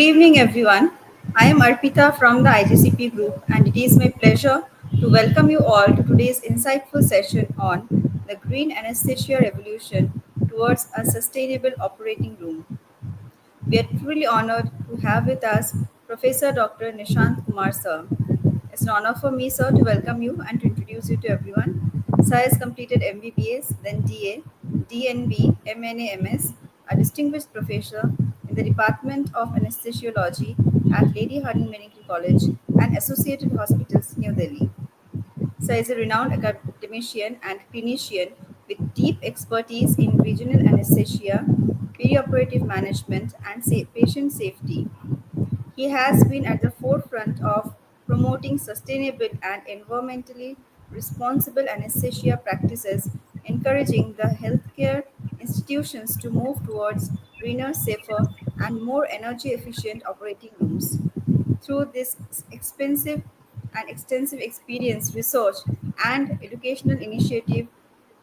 Good evening, everyone. I am Arpita from the IGCP group, and it is my pleasure to welcome you all to today's insightful session on the green anesthesia revolution towards a sustainable operating room. We are truly honored to have with us Professor Dr. Nishant Kumar sir. It's an honor for me, sir, to welcome you and to introduce you to everyone. Sir has completed MBBS, then DA, DNB, MNA, a distinguished professor in the Department of Anesthesiology at Lady Hardinge Medical College and Associated Hospitals, New Delhi. Sir is a renowned academician and clinician with deep expertise in regional anesthesia, perioperative management, and patient safety. He has been at the forefront of promoting sustainable and environmentally responsible anesthesia practices, encouraging the healthcare institutions to move towards greener, safer, and more energy efficient operating rooms. Through this expensive and extensive experience, research, and educational initiative,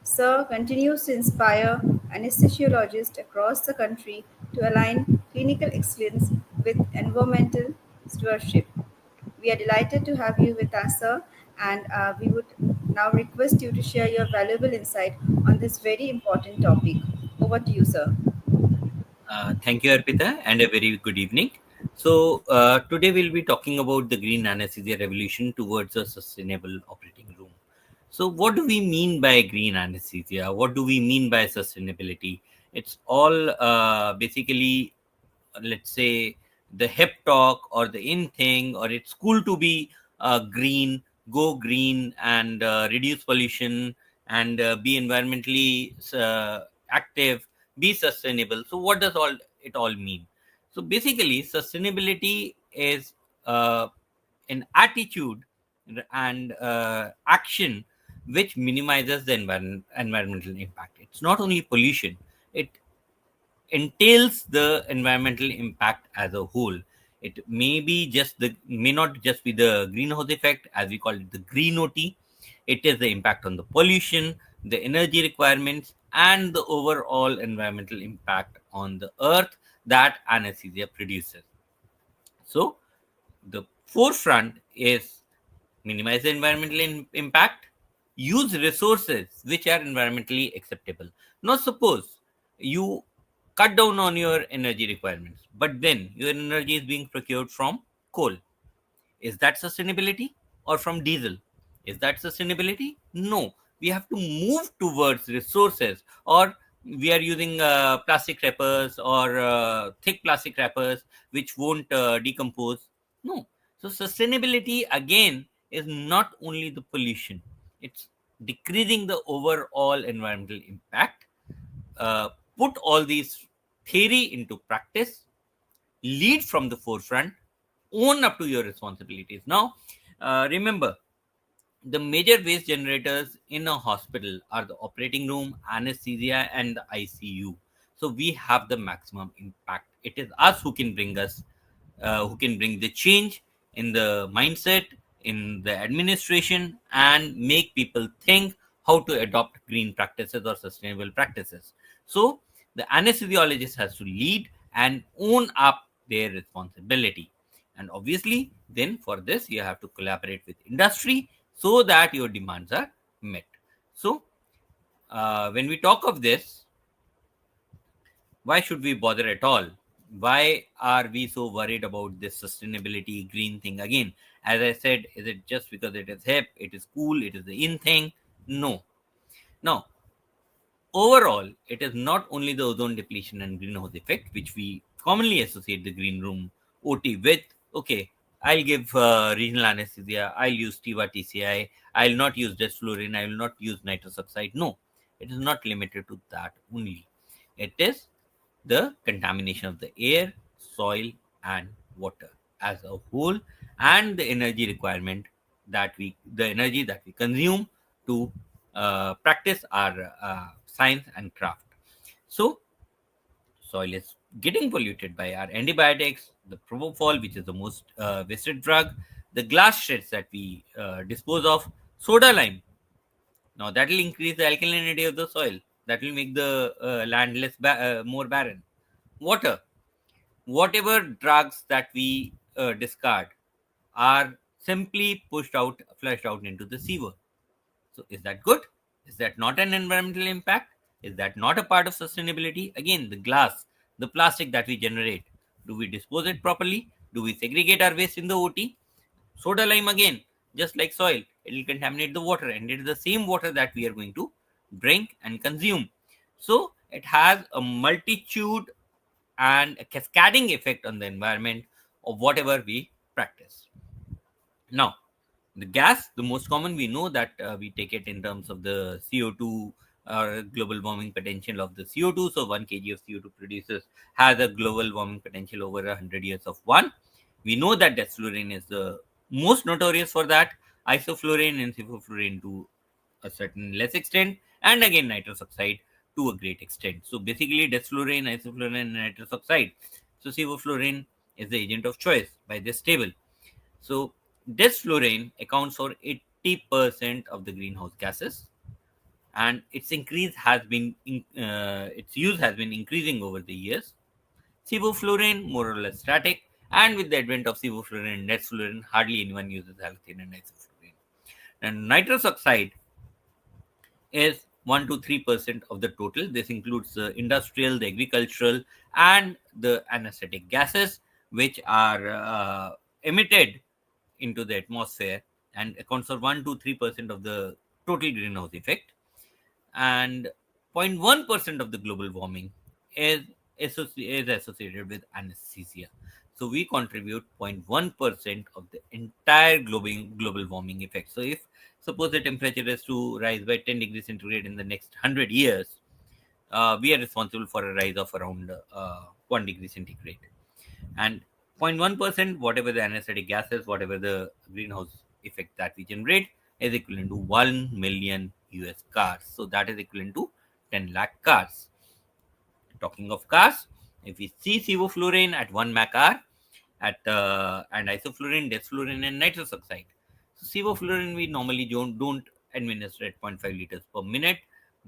Sir continues to inspire anesthesiologists across the country to align clinical excellence with environmental stewardship. We are delighted to have you with us, sir, and we would now request you to share your valuable insight on this very important topic. Over to you, sir. Thank you, Arpita, and a very good evening. Today we'll be talking about the green anesthesia revolution towards a sustainable operating room. So, what do we mean by green anesthesia? What do we mean by sustainability? It's all basically, let's say, the hip talk or the in thing, or it's cool to be green, go green, and reduce pollution and be environmentally active, be sustainable. So, what does all it all mean? So, basically, sustainability is an attitude and action which minimizes the environmental impact. It's not only pollution; it entails the environmental impact as a whole. It may not just be the greenhouse effect, as we call it, the green OT. It is the impact on the pollution, the energy requirements, and the overall environmental impact on the earth that anesthesia produces. So, the forefront is minimize the environmental impact, use resources which are environmentally acceptable. Now, suppose you cut down on your energy requirements, but then your energy is being procured from coal. Is that sustainability? Or from diesel? Is that sustainability? No. We have to move towards resources, or we are using plastic wrappers or thick plastic wrappers which won't decompose. No. So, sustainability again is not only the pollution, it's decreasing the overall environmental impact. uh, Put all these theory into practice, lead from the forefront, own up to your responsibilities. Now, remember, the major waste generators in a hospital are the operating room, anesthesia, and the ICU. So we have the maximum impact. It is us who can bring the change in the mindset, in the administration, and make people think how to adopt green practices or sustainable practices. So the anesthesiologist has to lead and own up their responsibility. And obviously, then for this, you have to collaborate with industry so that your demands are met. So, when we talk of this, why should we bother at all? Why are we so worried about this sustainability green thing again? As I said, is it just because it is hip, it is cool, it is the in thing? No. Now, overall, it is not only the ozone depletion and greenhouse effect, which we commonly associate the green room OT with. Okay, I'll give regional anesthesia, I'll use TIVA TCI, I'll not use desflurane, I will not use nitrous oxide. No, it is not limited to that only. It is the contamination of the air, soil, and water as a whole, and the energy requirement the energy that we consume to practice our science and craft. So, soil is getting polluted by our antibiotics, the propofol, which is the most wasted drug, the glass shreds that we dispose of, soda lime. Now, that will increase the alkalinity of the soil. That will make the land more barren. Water. whatever drugs that we discard are simply flushed out into the sewer. So, is that good? Is that not an environmental impact? Is that not a part of sustainability? Again, the glass, the plastic that we generate, do we dispose it properly? Do we segregate our waste in the OT? Soda lime again, just like soil, it will contaminate the water, and it is the same water that we are going to drink and consume. So, it has a multitude and a cascading effect on the environment of whatever we practice. Now, the gas, the most common, we know that we take it in terms of the CO2 or global warming potential of the CO2. So, 1 kg of CO2 produces has a global warming potential over 100 years of one. We know that desflurane is the most notorious for that, isoflurane and sevoflurane to a certain less extent, and again nitrous oxide to a great extent. So, basically, desflurane, isoflurane, and nitrous oxide. So, sevoflurane is the agent of choice by this table. So, this fluorine accounts for 80% of the greenhouse gases, and its use has been increasing over the years. Sevoflurane more or less static, and with the advent of sevoflurane and desflurane, hardly anyone uses halothane and isoflurane. And nitrous oxide is 1 to 3% of the total. This includes the industrial, the agricultural, and the anesthetic gases, which are emitted into the atmosphere and accounts for 1 to 3% of the total greenhouse effect. And 0.1% of the global warming is, is associated with anesthesia. So we contribute 0.1% of the entire global warming effect. So if suppose the temperature is to rise by 10 degrees centigrade in the next 100 years, we are responsible for a rise of around 1 degree centigrade. And 0.1%, whatever the anesthetic gases, whatever the greenhouse effect that we generate, is equivalent to 1 million US cars. So that is equivalent to 10 lakh cars. Talking of cars, if we see sevoflurane at 1 Mach hour, and isoflurane, desflurane, and nitrous oxide. So sevoflurane we normally don't administer at 0.5 liters per minute,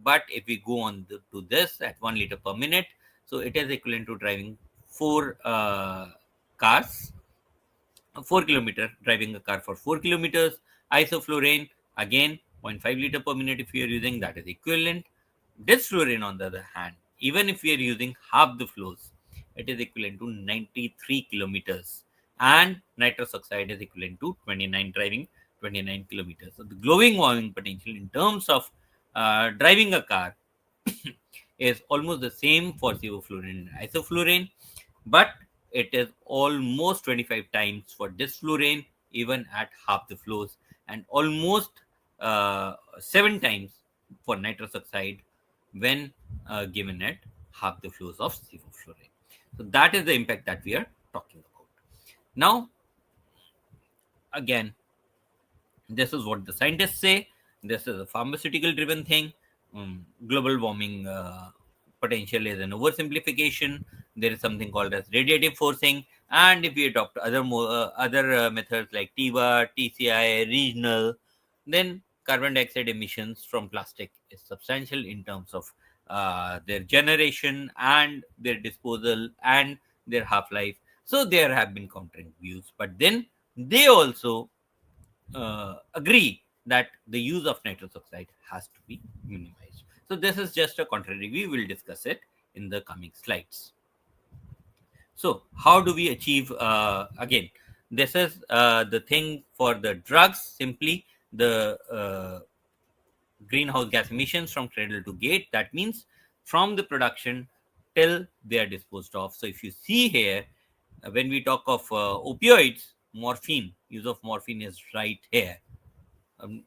but if we go on to this at 1 liter per minute, so it is equivalent to driving four cars, 4 kilometer, driving a car for 4 kilometers. Isoflurane again 0.5 liter per minute if we are using, that is equivalent. Desflurane on the other hand, even if we are using half the flows, it is equivalent to 93 kilometers, and nitrous oxide is equivalent to 29, driving 29 kilometers. So the glowing warming potential in terms of driving a car is almost the same for sevoflurane and isoflurane, but it is almost 25 times for desflurane, even at half the flows, and almost 7 times for nitrous oxide when given at half the flows of sevoflurane. So that is the impact that we are talking about. Now, again, this is what the scientists say. This is a pharmaceutical driven thing. Global warming potential is an oversimplification. There is something called as radiative forcing, and if we adopt other methods like TIVA, TCI, regional, then carbon dioxide emissions from plastic is substantial in terms of their generation and their disposal and their half life. So there have been countering views, but then they also agree that the use of nitrous oxide has to be minimized. So this is just a contrary. We will discuss it in the coming slides. So how do we achieve, again, this is the thing for the drugs, simply the greenhouse gas emissions from cradle to gate. That means from the production till they are disposed of. So if you see here, when we talk of opioids, morphine, use of morphine is right here. Um,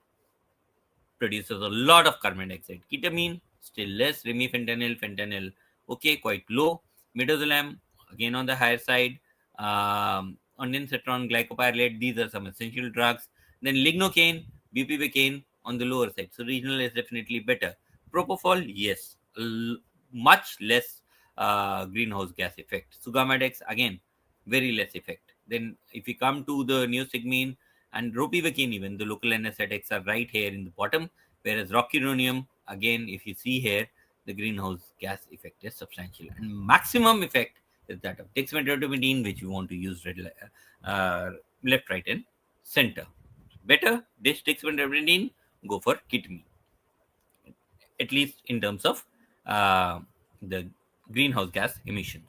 Produces a lot of carbon dioxide. Ketamine, still less. Remifentanil, fentanyl, okay, quite low. Midazolam, again on the higher side. Ondansetron, glycopyrrolate, these are some essential drugs. Then lignocaine, bupivacaine on the lower side. So regional is definitely better. Propofol, yes, much less greenhouse gas effect. Sugamadex, again, very less effect. Then if we come to the neostigmine and ropivacaine, even the local anesthetics are right here in the bottom, whereas rocuronium, again, if you see here, the greenhouse gas effect is substantial, and maximum effect is that of dexmedetomidine, which we want to use left, right, and center. Better this dexmedetomidine, go for ketamine, at least in terms of the greenhouse gas emissions.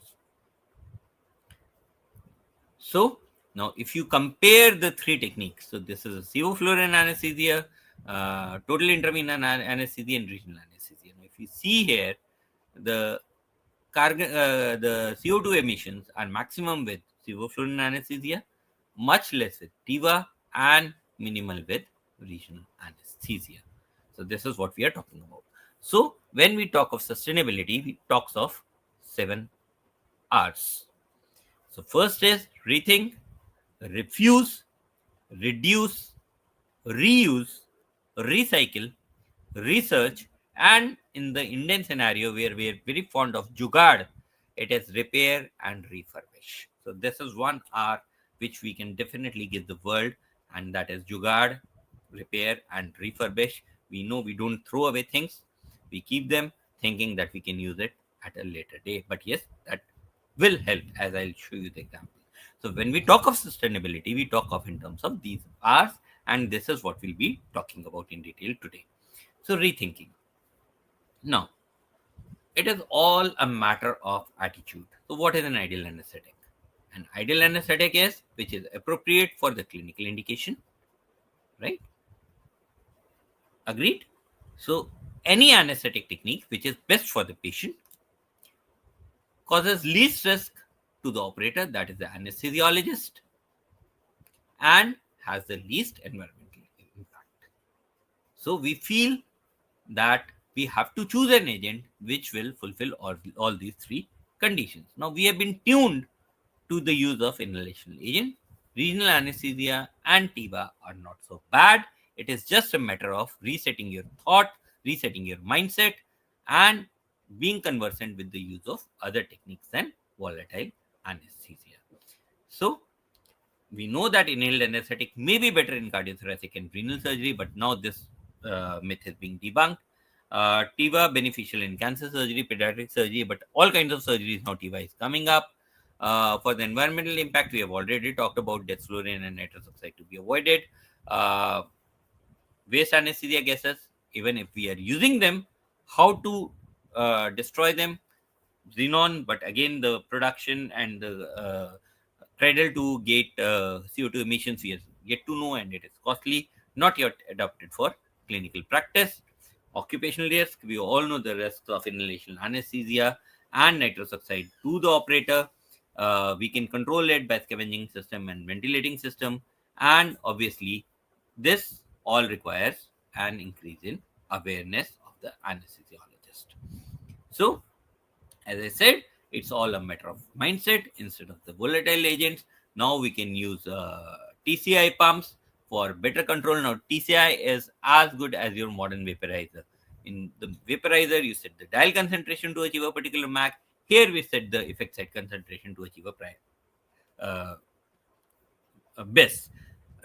So now, if you compare the three techniques, so this is a sevoflurane anesthesia, total intravenous anesthesia, and regional anesthesia. Now, if you see here, the the CO2 emissions are maximum with sevoflurane anesthesia, much less with TIVA, and minimal with regional anesthesia. So this is what we are talking about. So when we talk of sustainability, we talk of 7 R's. So first is rethink, refuse, reduce, reuse, recycle, research, and in the Indian scenario where we are very fond of jugaad, it is repair and refurbish. So this is 1 R which we can definitely give the world, and that is jugaad, repair, and refurbish. We know we don't throw away things; we keep them, thinking that we can use it at a later day. But yes, that will help, as I'll show you the example. So when we talk of sustainability, we talk of in terms of these R's, and this is what we'll be talking about in detail today. So rethinking. Now, it is all a matter of attitude. So what is an ideal anesthetic? An ideal anesthetic is which is appropriate for the clinical indication, right? Agreed? So any anesthetic technique which is best for the patient causes least risk to the operator, that is the anesthesiologist, and has the least environmental impact. So we feel that we have to choose an agent which will fulfill all these three conditions. Now we have been tuned to the use of inhalational agent. Regional anesthesia and TIVA are not so bad. It is just a matter of resetting your thought, resetting your mindset, and being conversant with the use of other techniques than volatile anesthesia. So we know that inhaled anesthetic may be better in cardiothoracic and renal surgery, but now this myth is being debunked. TIVA beneficial in cancer surgery, pediatric surgery, but all kinds of surgeries now TIVA is coming up. For the environmental impact, we have already talked about dexflurane and nitrous oxide to be avoided. Uh, Waste anesthesia gases, even if we are using them, how to destroy them, xenon, but again the production and the cradle to gate CO2 emissions we have yet to know, and it is costly, not yet adopted for clinical practice. Occupational risk, we all know the risks of inhalation anesthesia and nitrous oxide to the operator. We can control it by scavenging system and ventilating system, and obviously this all requires an increase in awareness of the anesthesiologist. So as I said, it's all a matter of mindset. Instead of the volatile agents, now we can use TCI pumps for better control. Now, TCI is as good as your modern vaporizer. In the vaporizer, you set the dial concentration to achieve a particular MAC. Here, we set the effect site concentration to achieve a uh, best.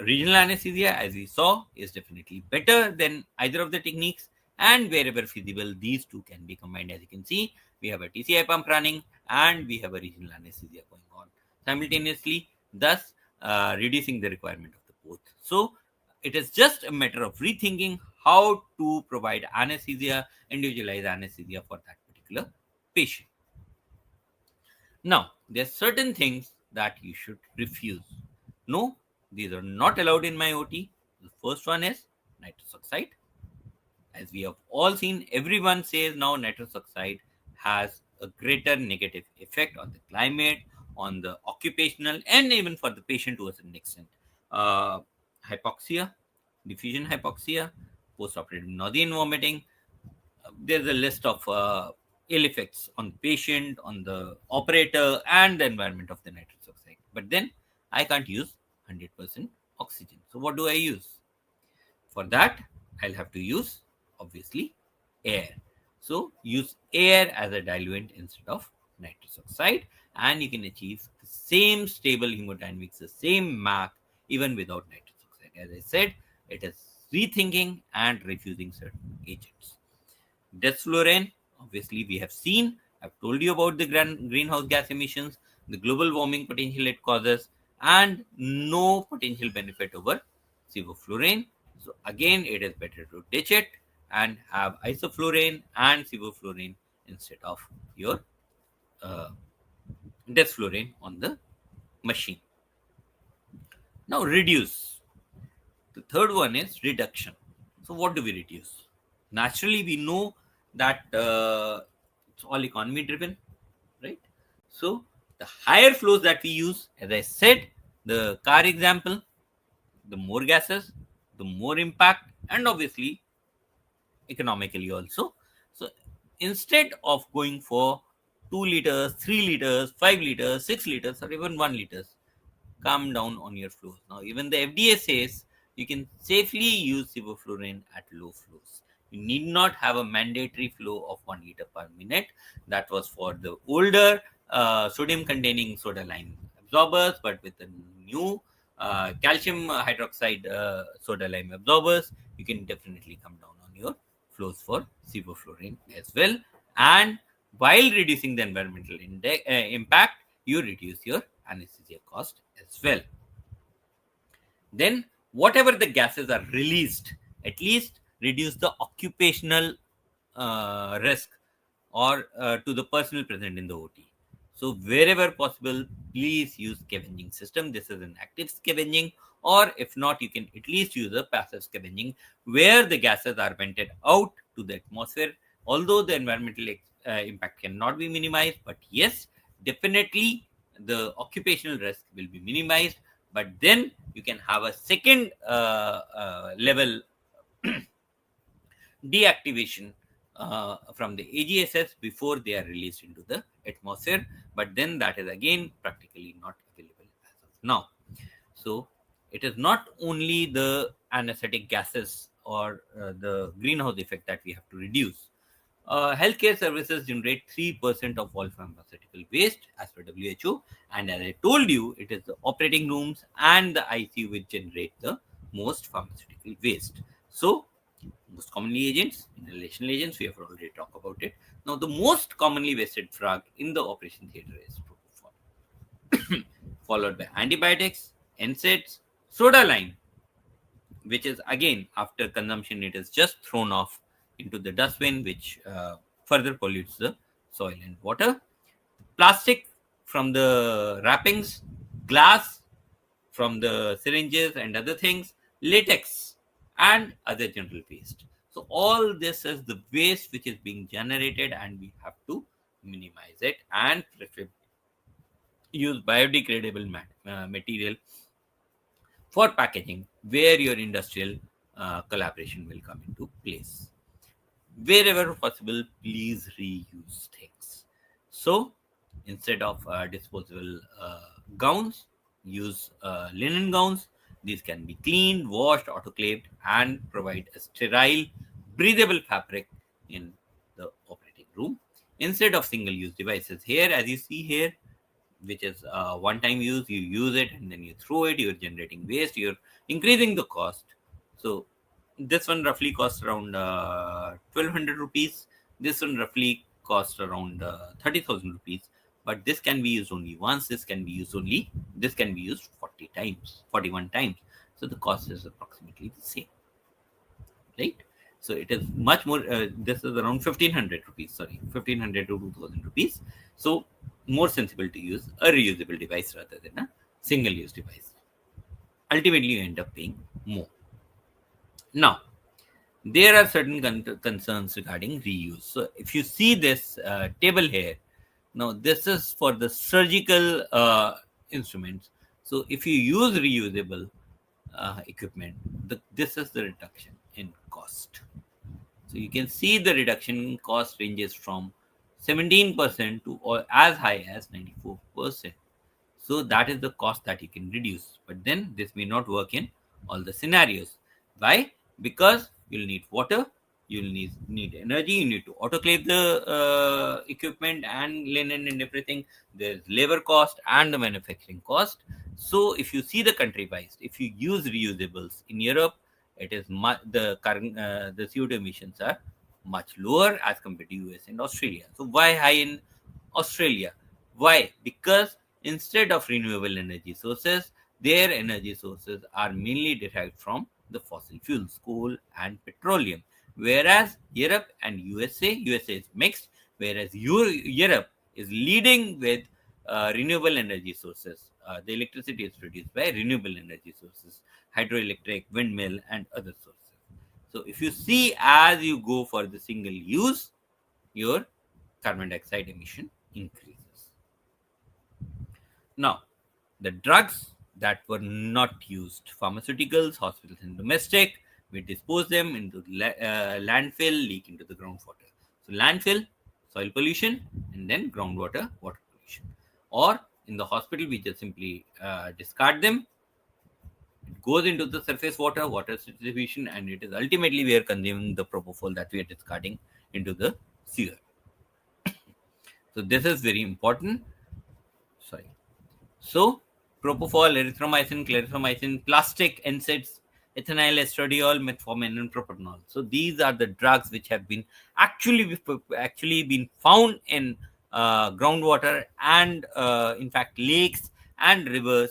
Regional anesthesia, as we saw, is definitely better than either of the techniques, and wherever feasible, these two can be combined. As you can see, we have a TCI pump running and we have a regional anesthesia going on simultaneously, thus reducing the requirement of the both. So it is just a matter of rethinking how to provide anesthesia, individualized anesthesia for that particular patient. Now, there are certain things that you should refuse. No, these are not allowed in my OT. The first one is nitrous oxide. As we have all seen, everyone says now nitrous oxide has a greater negative effect on the climate, on the occupational, and even for the patient to a certain extent. Uh, Hypoxia, diffusion hypoxia, postoperative nausea and vomiting, there's a list of ill effects on the patient, on the operator, and the environment of the nitrous oxide. But then I can't use 100% oxygen. So what do I use? For that, I'll have to use, obviously, air. So use air as a diluent instead of nitrous oxide, and you can achieve the same stable hemodynamics, the same MAC, even without nitrous oxide. As I said, it is rethinking and refusing certain agents. Desflurane, obviously, we have seen I've told you about the greenhouse gas emissions, the global warming potential it causes, and no potential benefit over sevoflurane. So again, it is better to ditch it and have isoflurane and sevoflurane instead of your uh, desflurane on the machine. Now reduce. The third one is reduction. So what do we reduce? Naturally, we know that it's all economy driven, right? So the higher flows that we use, as I said, the car example, the more gases, the more impact, and obviously economically also. So instead of going for 2 liters, 3 liters, 5 liters, 6 liters, or even 1 liters, calm down on your flows. Now, even the FDA says you can safely use sevoflurane at low flows. You need not have a mandatory flow of 1 liter per minute. That was for the older sodium containing soda lime absorbers, but with the new calcium hydroxide soda lime absorbers, you can definitely come down on your flows for sevoflurane as well. And while reducing the environmental impact, you reduce your anesthesia cost as well. Then, whatever the gases are released, at least reduce the occupational risk or to the personnel present in the OT. So, wherever possible, please use scavenging system. This is an active scavenging, or if not, you can at least use a passive scavenging where the gases are vented out to the atmosphere. Although the environmental impact cannot be minimized, but yes, definitely the occupational risk will be minimized. But then you can have a second level deactivation from the AGSS before they are released into the atmosphere. But then that is again practically not available as of now. So it is not only the anesthetic gases or the greenhouse effect that we have to reduce. Healthcare services generate 3% of all pharmaceutical waste as per WHO. And as I told you, it is the operating rooms and the ICU which generate the most pharmaceutical waste. So, most commonly agents, inhalational agents, we have already talked about it. Now, the most commonly wasted drug in the operation theater is propofol, followed by antibiotics, NSAIDs, soda lime, which is again after consumption it is just thrown off into the dustbin, which further pollutes the soil and water. Plastic from the wrappings, glass from the syringes and other things, latex and other general waste. So all this is the waste which is being generated, and we have to minimize it and use biodegradable material for packaging, where your industrial collaboration will come into place. Wherever possible, please reuse things. So instead of disposable gowns, use linen gowns. These can be cleaned, washed, autoclaved, and provide a sterile, breathable fabric in the operating room. Instead of single use devices, here, as you see here, which is one time use, you use it and then you throw it, you're generating waste, you're increasing the cost. So this one roughly costs around 1200 rupees, this one roughly costs around 30,000 rupees, but this can be used only once, this can be used 40 times, 41 times. So the cost is approximately the same, right? So it is much more. This is around 1500 rupees. Sorry, 1500 to 2000 rupees. So more sensible to use a reusable device rather than a single-use device. Ultimately, you end up paying more. Now, there are certain concerns regarding reuse. So if you see this table here, now this is for the surgical instruments. So if you use reusable equipment, this is the reduction in cost. So you can see the reduction in cost ranges from 17% to or as high as 94%. So that is the cost that you can reduce. But then this may not work in all the scenarios. Why? Because you'll need water, you'll need energy, you need to autoclave the equipment and linen and everything. There's labor cost and the manufacturing cost. So if you see the country wise, if you use reusables in Europe, it is the current the CO2 emissions are much lower as compared to US and Australia. So why high in Australia? Why? Because instead of renewable energy sources, their energy sources are mainly derived from the fossil fuels, coal and petroleum. Whereas Europe and USA is mixed, whereas Europe is leading with renewable energy sources. The electricity is produced by renewable energy sources, hydroelectric, windmill, and other sources. So if you see, as you go for the single use, your carbon dioxide emission increases. Now, the drugs that were not used, pharmaceuticals, hospitals, and domestic, we dispose them into landfill, leak into the groundwater. So, landfill, soil pollution, and then groundwater, water pollution. Or in the hospital, we just simply discard them. It goes into the surface water, water distribution, and it is ultimately we are consuming the propofol that we are discarding into the sewer. So, this is very important. Sorry. So, propofol, erythromycin, clarithromycin, plastic NSAIDs, ethinyl estradiol, metformin, and propranolol. So, these are the drugs which have been actually been found in groundwater and in fact lakes and rivers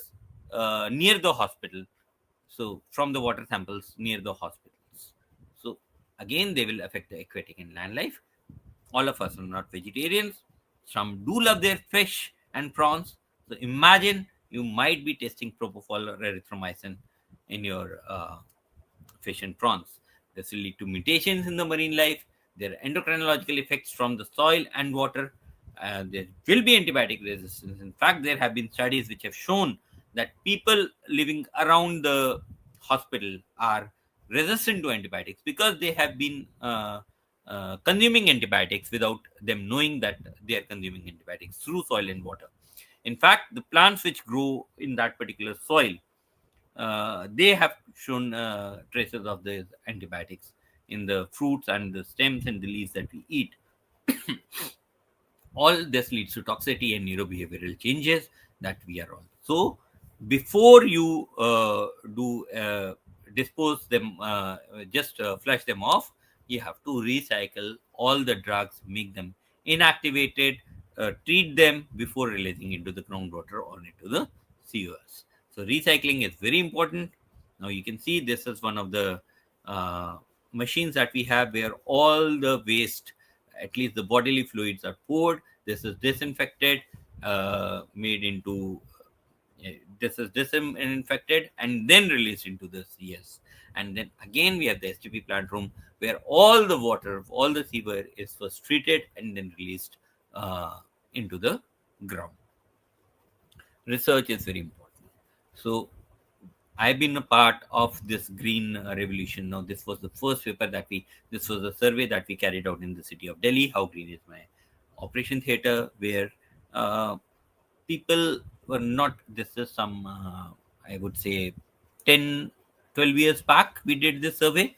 near the hospital. So, from the water samples near the hospitals. So, again, they will affect the aquatic and land life. All of us are not vegetarians. Some do love their fish and prawns. So imagine you might be tasting propofol or erythromycin in your fish and prawns. This will lead to mutations in the marine life. There are endocrinological effects from the soil and water. There will be antibiotic resistance. In fact, there have been studies which have shown that people living around the hospital are resistant to antibiotics because they have been consuming antibiotics without them knowing that they are consuming antibiotics through soil and water. In fact, the plants which grow in that particular soil, they have shown traces of the antibiotics in the fruits and the stems and the leaves that we eat. All this leads to toxicity and neurobehavioral changes that we are on. So before you do dispose them, just flush them off, you have to recycle all the drugs, make them inactivated, treat them before releasing into the groundwater or into the sewers. So recycling is very important. Now you can see this is one of the machines that we have where all the waste, at least the bodily fluids, are poured. This is disinfected, made into this is disinfected and then released into the CS. And then again we have the STP plant room where all the water, all the sewer is first treated and then released into the ground. Research is very important. So I've been a part of this green revolution. Now, this was the first paper that this was a survey that we carried out in the city of Delhi. How green is my operation theater? Where people were not, this is some, I would say, 10, 12 years back, we did this survey.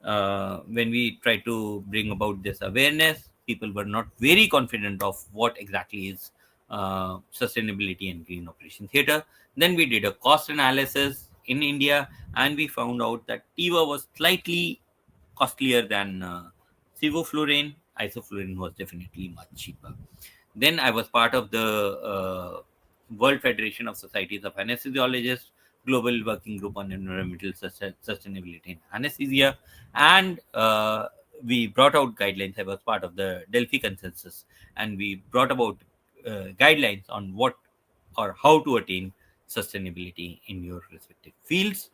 When we tried to bring about this awareness, people were not very confident of what exactly is sustainability and green operation theater. Then we did a cost analysis in India and we found out that TIVA was slightly costlier than sevoflurane. Isoflurane was definitely much cheaper. Then I was part of the World Federation of Societies of Anesthesiologists, Global Working Group on Environmental Sustainability in Anesthesia, and we brought out guidelines. I was part of the Delphi Consensus, and we brought about guidelines on what or how to attain sustainability in your respective fields.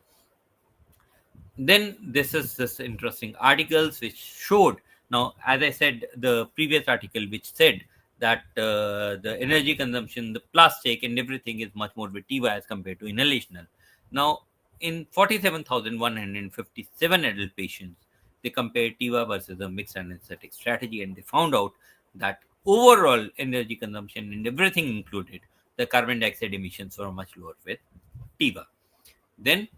Then this interesting articles which showed, now as I said, the previous article which said that the energy consumption, the plastic and everything is much more with TIVA as compared to inhalational. Now in 47,157 adult patients, they compared TIVA versus a mixed anesthetic strategy and they found out that overall energy consumption and everything included, the carbon dioxide emissions were much lower with TIVA. Then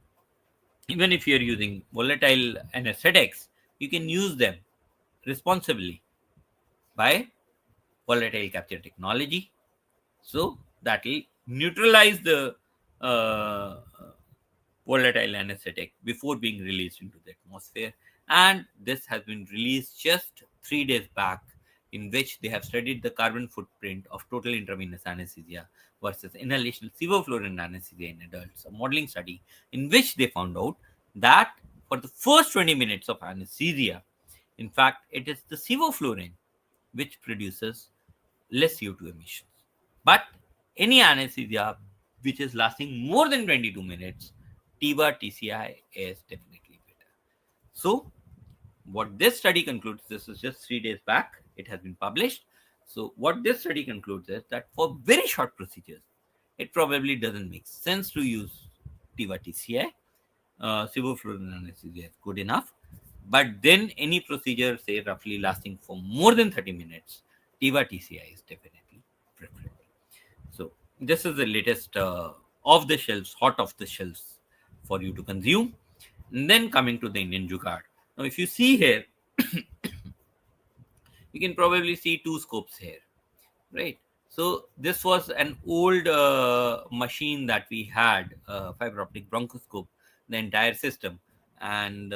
even if you're using volatile anesthetics, you can use them responsibly by volatile capture technology. So that will neutralize the uh, volatile anesthetic before being released into the atmosphere. And this has been released just 3 days back, in which they have studied the carbon footprint of total intravenous anesthesia versus inhalational sevoflurane anesthesia in adults, a modeling study in which they found out that for the first 20 minutes of anesthesia, in fact, it is the sevoflurane which produces less CO2 emissions. But any anesthesia which is lasting more than 22 minutes, TIVA TCI is definitely better. So, what this study concludes, this is just 3 days back, it has been published. So, what this study concludes is that for very short procedures, it probably doesn't make sense to use TIVA TCI. Sevoflurane anesthesia is good enough. But then any procedure, say roughly lasting for more than 30 minutes, TIVA TCI is definitely preferable. So this is the latest off the shelves, hot off the shelves for you to consume. And then coming to the Indian Jugaad. Now, if you see here, you can probably see two scopes here, right? So this was an old machine that we had, fiber optic bronchoscope, the entire system, and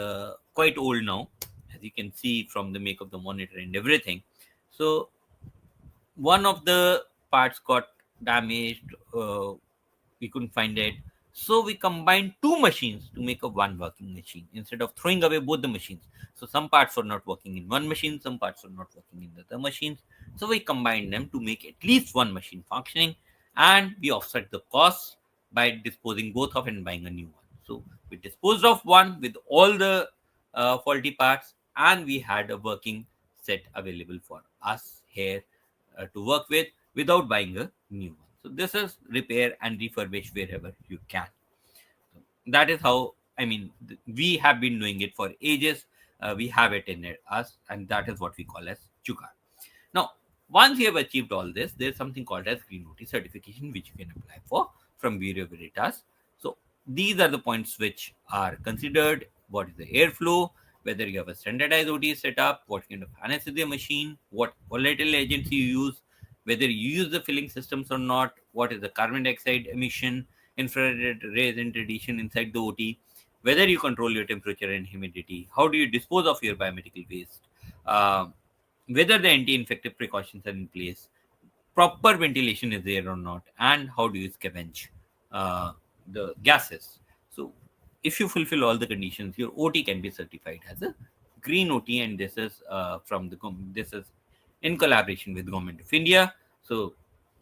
quite old now, as you can see from the make of the monitor and everything. So one of the parts got damaged. We couldn't find it. So we combined two machines to make a one working machine instead of throwing away both the machines. So some parts were not working in one machine, some parts were not working in the other machines. So we combined them to make at least one machine functioning, and we offset the costs by disposing both of and buying a new one. So we disposed of one with all the faulty parts, and we had a working set available for us here to work with without buying a new one. So this is repair and refurbish wherever you can. So that is how, I mean, we have been doing it for ages. We have it in us, and that is what we call as Jugaad. Now, once you have achieved all this, there's something called as Green OT certification, which you can apply for from Bureau Veritas. So these are the points which are considered. What is the airflow? Whether you have a standardized OT setup, what kind of anesthesia machine, what volatile agents you use, whether you use the filling systems or not, what is the carbon dioxide emission, infrared rays and radiation inside the OT, whether you control your temperature and humidity, how do you dispose of your biomedical waste, uh, whether the anti-infective precautions are in place, proper ventilation is there or not, and how do you scavenge the gases. So if you fulfill all the conditions, your OT can be certified as a green OT, and this is this is in collaboration with Government of India. So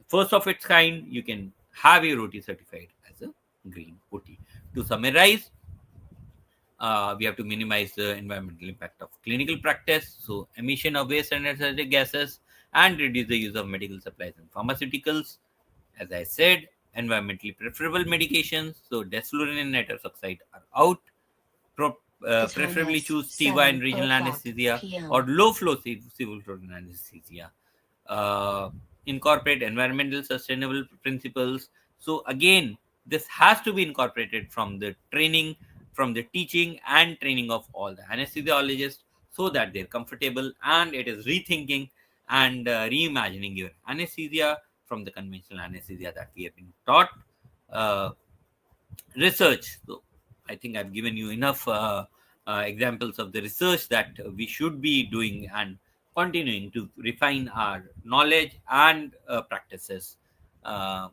first of its kind, you can have your OT certified as a green OT. To summarize, we have to minimize the environmental impact of clinical practice, so emission of waste and energetic gases, and reduce the use of medical supplies and pharmaceuticals. As I said, environmentally preferable medications, so desflurane and nitrous oxide are out. The time Preferably is choose TIVA and regional 7:05 anesthesia or p.m. low flow civil fluorine anesthesia. Uh, Incorporate environmental sustainable principles. So again, this has to be incorporated from the training, from the teaching and training of all the anesthesiologists, so that they're comfortable, and it is rethinking and reimagining your anesthesia from the conventional anesthesia that we have been taught. Uh, Research. So I think I've given you enough examples of the research that we should be doing and continuing to refine our knowledge and practices. Uh,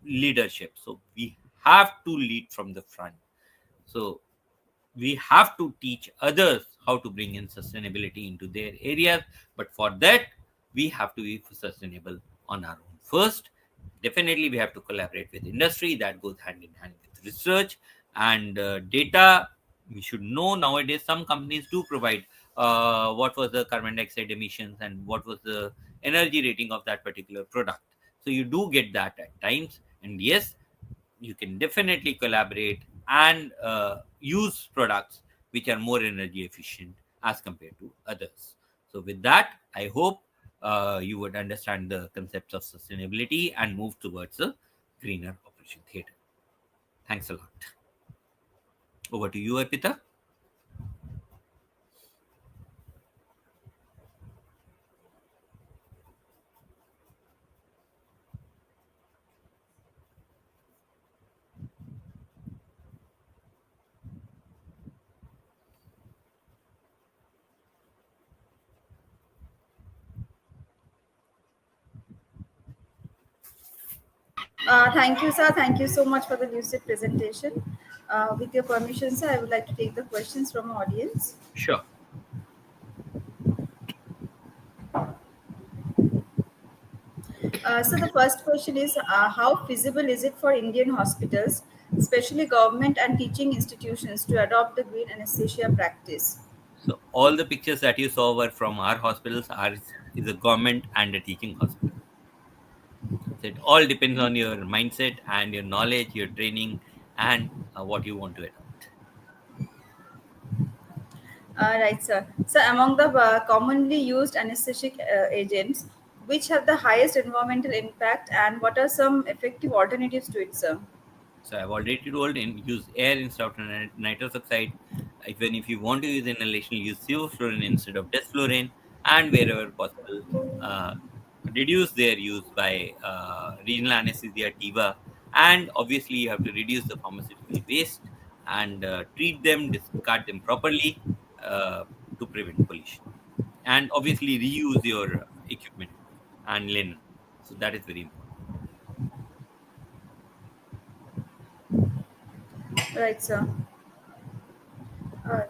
Leadership. So we have to lead from the front. So we have to teach others how to bring in sustainability into their areas, but for that we have to be sustainable on our own first. Definitely we have to collaborate with industry, that goes hand in hand with research and data. We should know nowadays some companies do provide what was the carbon dioxide emissions and what was the energy rating of that particular product, so you do get that at times. And yes, you can definitely collaborate and use products which are more energy efficient as compared to others. So with that, I hope you would understand the concepts of sustainability and move towards a greener operation theater. Thanks a lot. Over to you, Arpita. Thank you, sir. Thank you so much for the lucid presentation. With your permission, sir, I would like to take the questions from our audience. Sure. So the first question is, how feasible is it for Indian hospitals, especially government and teaching institutions, to adopt the green anesthesia practice? So all the pictures that you saw were from our hospitals. Ours is a government and a teaching hospital. So it all depends on your mindset and your knowledge, your training, and what you want to adopt. Right, sir. So among the commonly used anesthetic agents, which have the highest environmental impact, and what are some effective alternatives to it, sir? So I've already told in use air instead of nitrous oxide. Even if you want to use inhalation, use sevoflurane instead of desflurane, and wherever possible, uh, reduce their use by regional anesthesia, TIVA, and obviously you have to reduce the pharmaceutical waste and treat them, discard them properly uh, to prevent pollution, and obviously reuse your equipment and linen. So that is very important. Right, sir. Uh,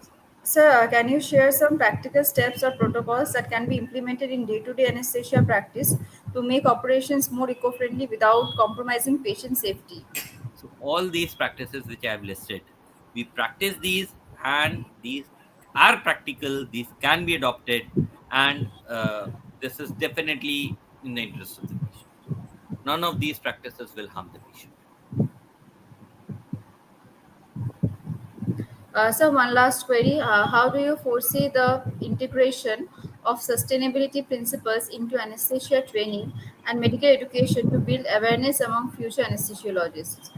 Sir, can you share some practical steps or protocols that can be implemented in day-to-day anesthesia practice to make operations more eco-friendly without compromising patient safety? So all these practices which I have listed, we practice these, and these are practical. These can be adopted, and this is definitely in the interest of the patient. None of these practices will harm the patient. So, one last query: how do you foresee the integration of sustainability principles into anesthesia training and medical education to build awareness among future anesthesiologists?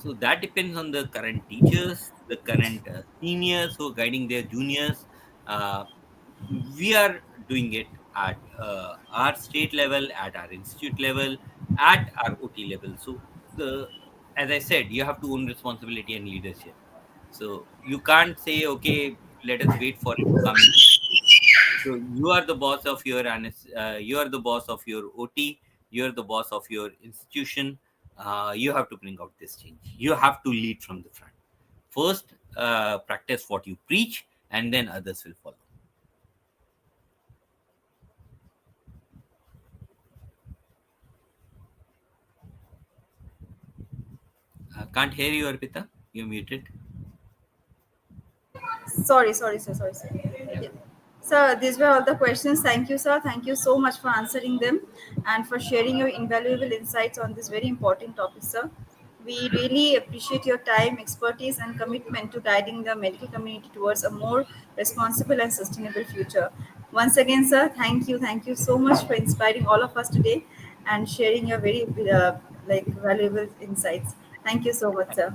So that depends on the current teachers, the current seniors who are guiding their juniors. Uh, we are doing it at our state level, at our institute level, at our OT level. So the as I said, you have to own responsibility and leadership. So you can't say, okay, let us wait for it to come into practice. So you are the boss of your you are the boss of your OT. You are the boss of your institution. You have to bring out this change. You have to lead from the front. First, practice what you preach, and then others will follow. Can't hear you, Arpita. You're muted. Sorry, sir. Sorry, sir. Yeah. Sir, these were all the questions. Thank you, sir. Thank you so much for answering them and for sharing your invaluable insights on this very important topic, sir. We really appreciate your time, expertise, and commitment to guiding the medical community towards a more responsible and sustainable future. Once again, sir, thank you. Thank you so much for inspiring all of us today and sharing your very valuable insights. Thank you so much, sir.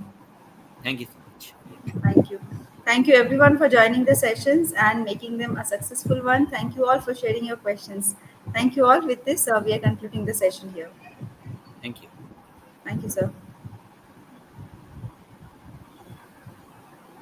Thank you so much. Thank you. Thank you everyone for joining the sessions and making them a successful one. Thank you all for sharing your questions. Thank you all. With this, we are concluding the session here. Thank you. Thank you, sir.